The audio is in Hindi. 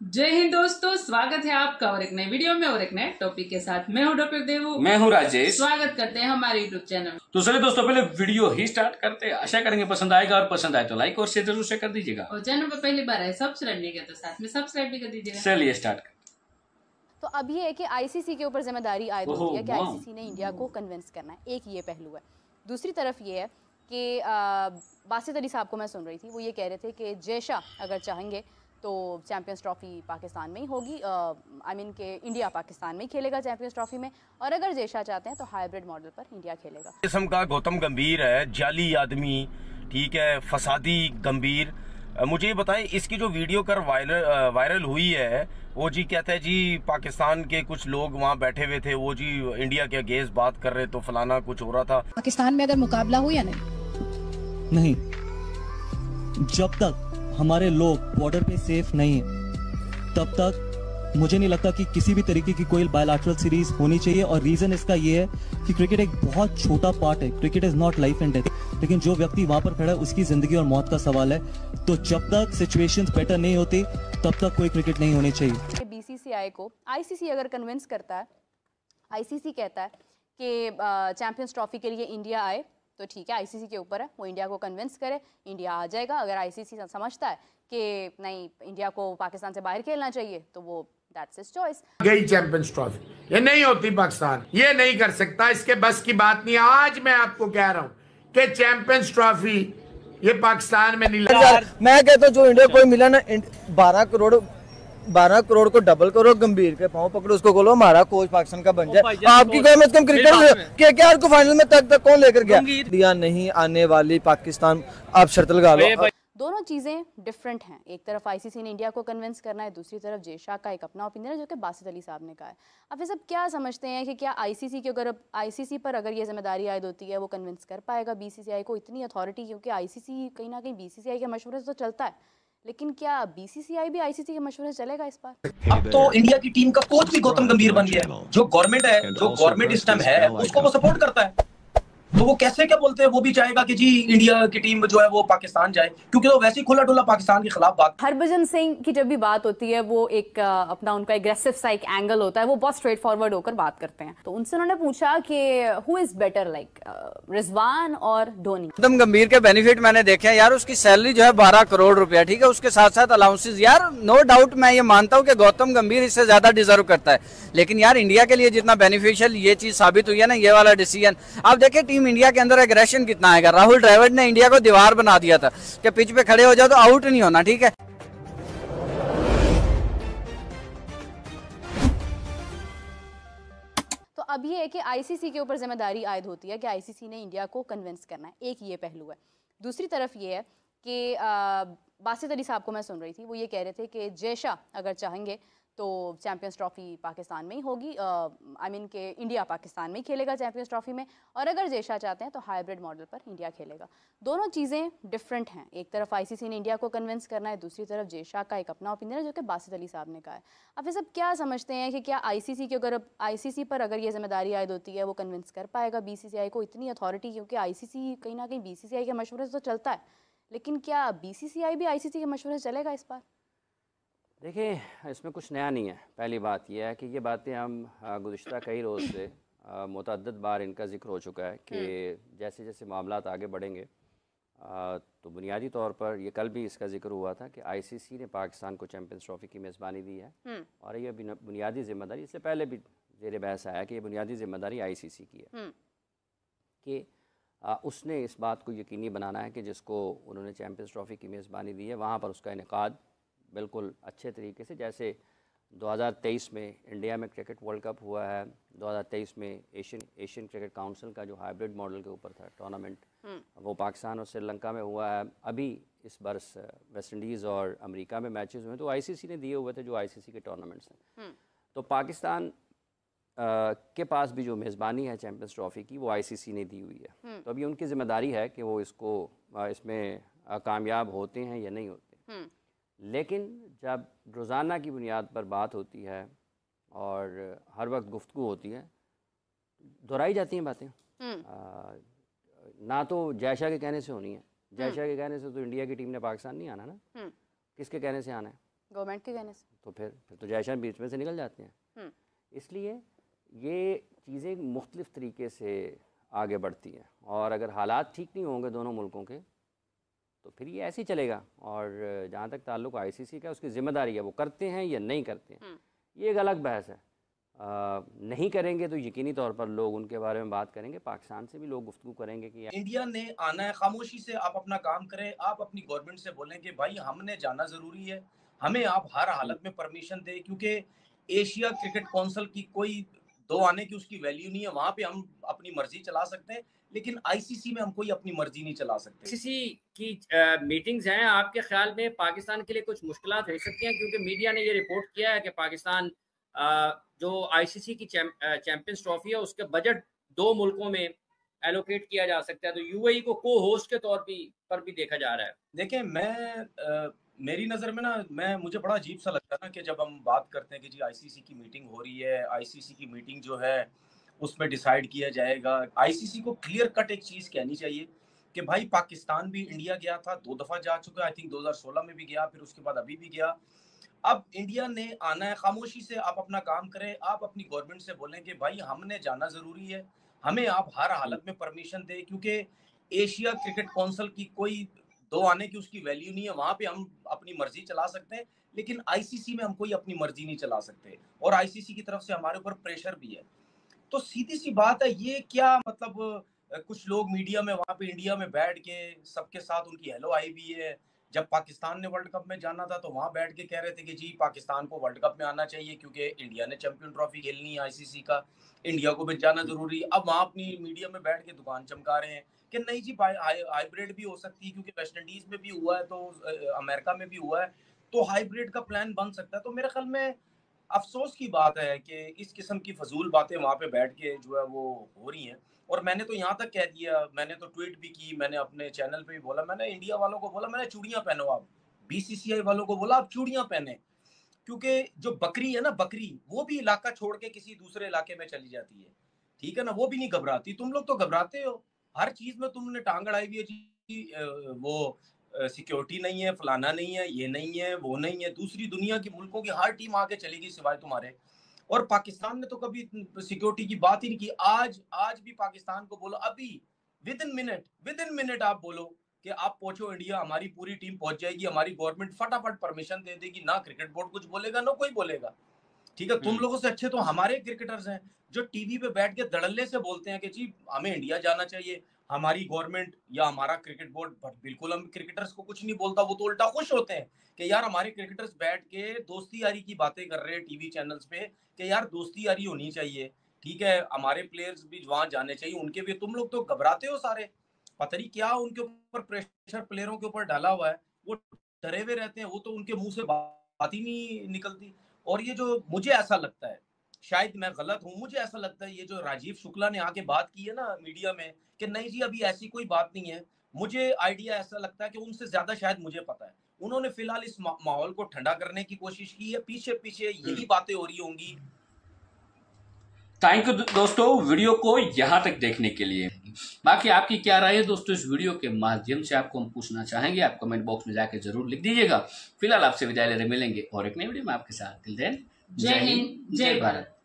जय हिंद दोस्तों, स्वागत है आपका और एक नए वीडियो में और एक नए टॉपिक के साथ। मैं हूं डॉक्टर देवू। मैं हूं राजेश। स्वागत करते हैं हमारे यूट्यूब चैनल। तो चलिए दोस्तों, पहले वीडियो ही स्टार्ट करते हैं। आशा करेंगे पसंद आएगा, और पसंद आए तो लाइक और शेयर जरूर से कर दीजिएगा। और चैनल पर पहली बार आए सब्सक्राइब नहीं किया तो साथ में सब्सक्राइब भी कर दीजिएगा। चलिए स्टार्ट। तो अब ये है कि आईसीसी के ऊपर जिम्मेदारी आयद होती है कि आईसीसी ने इंडिया को कन्विंस करना है। एक ये पहलू है। दूसरी तरफ ये है कि बासित अली साहब को मैं सुन रही थी, वो ये कह रहे थे कि जयशाह अगर चाहेंगे तो चैंपियंस ट्रॉफी पाकिस्तान में ही होगी। आई मीन के इंडिया पाकिस्तान में ही खेलेगा चैंपियंस ट्रॉफी में, और अगर जयशाह चाहते हैं तो हाइब्रिड मॉडल पर इंडिया खेलेगा। किस्म का गौतम गंभीर है, जाली आदमी, ठीक है, फसादी गंभीर। मुझे ये बताएं, इसकी जो वीडियो कर वायरल हुई है, वो जी कहता है जी पाकिस्तान के कुछ लोग वहाँ बैठे हुए थे, वो जी इंडिया के अगेंस्ट बात कर रहे, तो फलाना कुछ हो रहा था। पाकिस्तान में अगर मुकाबला हो या नहीं, जब तक हमारे लोग बॉर्डर पे सेफ नहीं है तब तक मुझे नहीं लगता कि किसी भी तरीके की कोई बायलैटरल सीरीज होनी चाहिए। और रीजन इसका ये है कि क्रिकेट एक बहुत छोटा पार्ट है। Cricket is not life and death, लेकिन जो व्यक्ति वहां पर खड़ा है उसकी जिंदगी और मौत का सवाल है। तो जब तक सिचुएशंस बेटर नहीं होती तब तक कोई क्रिकेट नहीं होनी चाहिए। बीसीसीआई को आईसीसी अगर कन्विंस करता है, आईसीसी कहता है कि चैंपियंस ट्रॉफी के लिए इंडिया आए, तो ठीक है, आईसीसी के ऊपर है, वो इंडिया को कन्विंस करे, इंडिया आ जाएगा। अगर आईसीसी समझता है कि नहीं, इंडिया को पाकिस्तान से बाहर खेलना चाहिए, तो वो दैट्स हिज चॉइस। गई चैंपियंस ट्रॉफी, ये नहीं होती, पाकिस्तान ये नहीं कर सकता, इसके बस की बात नहीं। आज मैं आपको कह रहा हूं कि चैंपियंस ट्रॉफी ये पाकिस्तान में नहीं लगा। मैं कहता हूं जो इंडिया को मिला ना, 12 करोड़ को डबल करो, गंभीर के पाँव पकड़ो, उसको बोलो हमारा कोच पाकिस्तान का बन जाए। आपकी कम से कम क्रिकेट केकेआर को फाइनल में तक कौन लेकर गया? दिया नहीं आने वाली पाकिस्तान, आप शर्त लगा लो। दोनों चीजें डिफरेंट हैं। एक तरफ आईसीसी ने इंडिया को कन्विंस करना है, दूसरी तरफ जयशाह का एक अपना ओपिनियन है जो कि बासित अली साहब ने कहा है। अब ये सब क्या समझते हैं कि क्या आईसीसी के आईसीसी पर अगर ये जिम्मेदारी आयद होती है, वो कन्विंस कर पाएगा बीसीसीआई को? इतनी अथॉरिटी, क्योंकि आईसीसी कहीं ना कहीं बीसीसीआई के मशवरे से तो चलता है, लेकिन क्या बीसीसीआई भी आईसीसी के मशवरे से चलेगा इस बार? अब तो इंडिया की टीम का कोच भी गौतम गंभीर बन गया है। जो गवर्नमेंट है, जो गवर्नमेंट इस टाइम है, उसको वो सपोर्ट करता है। तो वो कैसे क्या बोलते हैं, वो भी चाहेगा कि जी इंडिया की टीम जो है वो पाकिस्तान जाए, क्योंकि वो वैसे ही खुला डुला पाकिस्तान के खिलाफ बात। हरभजन सिंह की जब भी बात होती है, वो एक अपना उनका एग्रेसिव सा एक एंगल होता है, वो बहुत स्ट्रेट फॉरवर्ड होकर बात करते हैं। तो उनसे उन्होंने पूछा कि who is better, like Rizwan और धोनी? गौतम गंभीर के बेनिफिट मैंने देखे हैं यार। उसकी सैलरी जो है 12 करोड़ रुपया, ठीक है, उसके साथ साथ अलाउंसेस। यार नो डाउट मैं ये मानता हूँ कि गौतम गंभीर इससे ज्यादा डिजर्व करता है, लेकिन यार इंडिया के लिए जितना बेनिफिशियल ये चीज साबित हुई है ना, ये वाला डिसीजन। आप देखिए टीम इंडिया के अंदर एग्रेशन कितना आएगा। राहुल द्रविड़ ने इंडिया को दीवार बना दिया था कि पिच पे खड़े हो जाओ तो आउट नहीं होना, ठीक है। तो अब ये है कि आईसीसी के ऊपर जिम्मेदारी आयद होती है कि आईसीसी ने इंडिया को कन्विंस करना है। एक ये पहलू है। दूसरी तरफ ये है कि बासित अली साहब को मैं सुन रही थी, वो ये कह रहे थे कि जयशाह अगर चाहेंगे तो चैंपियंस ट्रॉफी पाकिस्तान में ही होगी। आई मीन के इंडिया पाकिस्तान में ही खेलेगा चैंपियंस ट्रॉफी में, और अगर जयशाह चाहते हैं तो हाइब्रिड मॉडल पर इंडिया खेलेगा। दोनों चीज़ें डिफरेंट हैं। एक तरफ आईसीसी ने इंडिया को कन्विंस करना है, दूसरी तरफ जयशाह का एक अपना ओपिनियन है जो कि बासित अली साहब ने कहा है। अब ये सब क्या समझते हैं कि क्या आईसीसी पर अगर ये जिम्मेदारी आयद होती है, वो कन्विंस कर पाएगा बीसीसीआई को? इतनी अथॉरिटी, क्योंकि आईसीसी कहीं ना कहीं बीसीसीआई के मशवरे से तो चलता है, लेकिन क्या बीसीसीआई भी आईसीसी के मशवरे से चलेगा इस बार? देखिए, इसमें कुछ नया नहीं है। पहली बात यह है कि ये बातें हम गुज़िश्ता कई रोज़ से मुतअद्दिद बार इनका ज़िक्र हो चुका है कि जैसे जैसे मामलात आगे बढ़ेंगे, तो बुनियादी तौर पर ये कल भी इसका जिक्र हुआ था कि आईसीसी ने पाकिस्तान को चैंपियंस ट्रॉफी की मेज़बानी दी है, और ये बुनियादी ज़िम्मेदारी, इससे पहले भी ज़ेर बहस आया कि ये बुनियादी ज़िम्मेदारी आईसीसी की है कि उसने इस बात को यकीनी बनाना है कि जिसको उन्होंने चैंपियंस ट्रॉफी की मेज़बानी दी है, वहाँ पर उसका इनेकाद बिल्कुल अच्छे तरीके से, जैसे 2023 में इंडिया में क्रिकेट वर्ल्ड कप हुआ है, 2023 में एशियन क्रिकेट काउंसिल का जो हाइब्रिड मॉडल के ऊपर था टूर्नामेंट, वो पाकिस्तान और श्रीलंका में हुआ है। अभी इस बरस वेस्ट इंडीज़ और अमेरिका में मैचेस हुए, तो आईसीसी ने दिए हुए थे जो आईसीसी के टूर्नामेंट्स हैं। तो पाकिस्तान के पास भी जो मेज़बानी है चैंपियंस ट्रॉफी की, वो आईसीसी ने दी हुई है। तो अभी उनकी ज़िम्मेदारी है कि वो इसमें कामयाब होते हैं या नहीं होते। लेकिन जब रोज़ाना की बुनियाद पर बात होती है और हर वक्त गुफ्तगू होती है, दोहराई जाती हैं बातें। ना तो जयशाह के कहने से होनी है। जयशाह के कहने से तो इंडिया की टीम ने पाकिस्तान नहीं आना ना, किसके कहने से आना है? गवर्नमेंट के कहने से। तो फिर तो जयशा बीच में से निकल जाते हैं। इसलिए ये चीज़ें मुख्तलिफ तरीके से आगे बढ़ती हैं, और अगर हालात ठीक नहीं होंगे दोनों मुल्कों के तो फिर ये ऐसे ही चलेगा। और जहाँ तक ताल्लुक़ ICC का, उसकी ज़िम्मेदारी है वो करते हैं या नहीं करते हैं, ये एक अलग बहस है। नहीं करेंगे तो यकीनी तौर पर लोग उनके बारे में बात करेंगे, पाकिस्तान से भी लोग गुफ्तगू करेंगे कि इंडिया ने आना है, खामोशी से आप अपना काम करें, आप अपनी गवर्नमेंट से बोलें कि भाई हमने जाना ज़रूरी है, हमें आप हर हालत में परमिशन दें, क्योंकि एशिया क्रिकेट काउंसिल की कोई दो आने की उसकी वैल्यू नहीं है। वहाँ पे हम अपनी मर्जी चला सकते हैं, लेकिन ICC में हम कोई अपनी मर्जी नहीं चला सकते। ICC की मीटिंग्स हैं, आपके ख्याल में पाकिस्तान के लिए कुछ मुश्किलात हो सकती हैं? क्योंकि मीडिया ने ये रिपोर्ट किया है कि पाकिस्तान जो ICC की चैंपियंस ट्रॉफी है उसके बजट 2 मुल्कों में एलोकेट किया जा सकता है, तो UAE को को होस्ट के तौर पर भी देखा जा रहा है। देखें, मेरी नज़र में ना मुझे बड़ा अजीब सा लगता है ना कि जब हम बात करते हैं कि जी ICC की मीटिंग हो रही है, ICC की मीटिंग जो है उसमें डिसाइड किया जाएगा। ICC को क्लियर कट एक चीज़ कहनी चाहिए कि भाई पाकिस्तान भी इंडिया गया था, 2 दफ़ा जा चुका है, आई थिंक 2016 में भी गया, फिर उसके बाद अभी भी गया। अब इंडिया ने आना है, खामोशी से आप अपना काम करें, आप अपनी गवर्नमेंट से बोलें कि भाई हमने जाना ज़रूरी है, हमें आप हर हालत में परमिशन दें, क्योंकि एशिया क्रिकेट काउंसिल की कोई दो आने की उसकी वैल्यू नहीं है। वहाँ पे हम अपनी मर्जी चला सकते हैं, लेकिन ICC में हम कोई अपनी मर्जी नहीं चला सकते, और ICC की तरफ से हमारे ऊपर प्रेशर भी है। तो सीधी सी बात है, ये क्या मतलब कुछ लोग मीडिया में वहाँ पे इंडिया में बैठ के सबके साथ उनकी हेलो आई भी है। जब पाकिस्तान ने वर्ल्ड कप में जाना था तो वहाँ बैठ के कह रहे थे कि जी पाकिस्तान को वर्ल्ड कप में आना चाहिए क्योंकि इंडिया ने चैंपियन ट्रॉफी खेलनी है ICC का, इंडिया को भी जाना जरूरी है। अब वहाँ अपनी मीडिया में बैठ के दुकान चमका रहे हैं कि नहीं जी हाइब्रिड भी हो सकती है, क्योंकि वेस्ट इंडीज में भी हुआ है, तो अमेरिका में भी हुआ है, तो हाइब्रिड का प्लान बन सकता है। तो मेरे ख्याल में अफसोस की बात है कि इस किस्म की फजूल बातें वहाँ पे बैठ के जो है वो हो रही हैं। और मैंने तो यहाँ तक कह दिया, मैंने तो ट्वीट भी की, मैंने अपने चैनल पे भी बोला, मैंने इंडिया वालों को बोला, मैंने चूड़ियाँ पहनो, आप BCCI वालों को बोला आप चूड़ियाँ पहने, क्योंकि जो बकरी है ना, बकरी वो भी इलाका छोड़ के किसी दूसरे इलाके में चली जाती है, ठीक है ना, वो भी नहीं घबराती। तुम लोग तो घबराते हो, हर चीज में तुमने टांग अड़ाई हुई है, वो सिक्योरिटी नहीं है, फलाना नहीं है, ये नहीं है, वो नहीं है। दूसरी दुनिया की मुल्कों की हर टीम आके चलेगी सिवाय तुम्हारे, और पाकिस्तान ने तो कभी सिक्योरिटी की बात ही नहीं की। आज भी पाकिस्तान को बोलो, अभी विद इन मिनट आप बोलो कि आप पहुंचो इंडिया, हमारी पूरी टीम पहुंच जाएगी, हमारी गवर्नमेंट फटाफट परमिशन दे देगी, ना क्रिकेट बोर्ड कुछ बोलेगा ना कोई बोलेगा, ठीक है। तुम लोगों से अच्छे तो हमारे क्रिकेटर्स हैं जो टीवी पे बैठ के धड़ल्ले से बोलते हैं कि जी हमें इंडिया जाना चाहिए, हमारी गवर्नमेंट या हमारा क्रिकेट बोर्ड बिल्कुल हम क्रिकेटर्स को कुछ नहीं बोलता, वो तो उल्टा खुश होते हैं कि यार हमारे क्रिकेटर्स बैठ के दोस्ती यारी की बातें कर रहे हैं टीवी चैनल्स पे कि यार दोस्ती यारी होनी चाहिए, ठीक है, हमारे प्लेयर्स भी वहां जाने चाहिए, उनके भी। तुम लोग तो घबराते हो सारे, पता नहीं क्या उनके ऊपर प्रेशर प्लेयरों के ऊपर डाला हुआ है, वो डरे हुए रहते हैं, वो तो उनके मुंह से बात ही नहीं निकलती। और ये जो मुझे ऐसा लगता है, शायद मैं गलत हूँ, मुझे ऐसा लगता है ये जो राजीव शुक्ला ने आके बात की है ना मीडिया में कि नहीं जी अभी ऐसी कोई बात नहीं है, मुझे आइडिया ऐसा लगता है कि उनसे ज्यादा शायद मुझे पता है। उन्होंने फिलहाल इस माहौल को ठंडा करने की कोशिश की है, पीछे पीछे यही बातें हो रही होंगी। थैंक यू दोस्तों वीडियो को यहाँ तक देखने के लिए। बाकी आपकी क्या राय है दोस्तों इस वीडियो के माध्यम से, आपको हम पूछना चाहेंगे, आप कमेंट बॉक्स में जाके जरूर लिख दीजिएगा। फिलहाल आपसे विदाई ले रहे, मिलेंगे और एक नई वीडियो में आपके साथ। टिल देन जय हिंद जय भारत।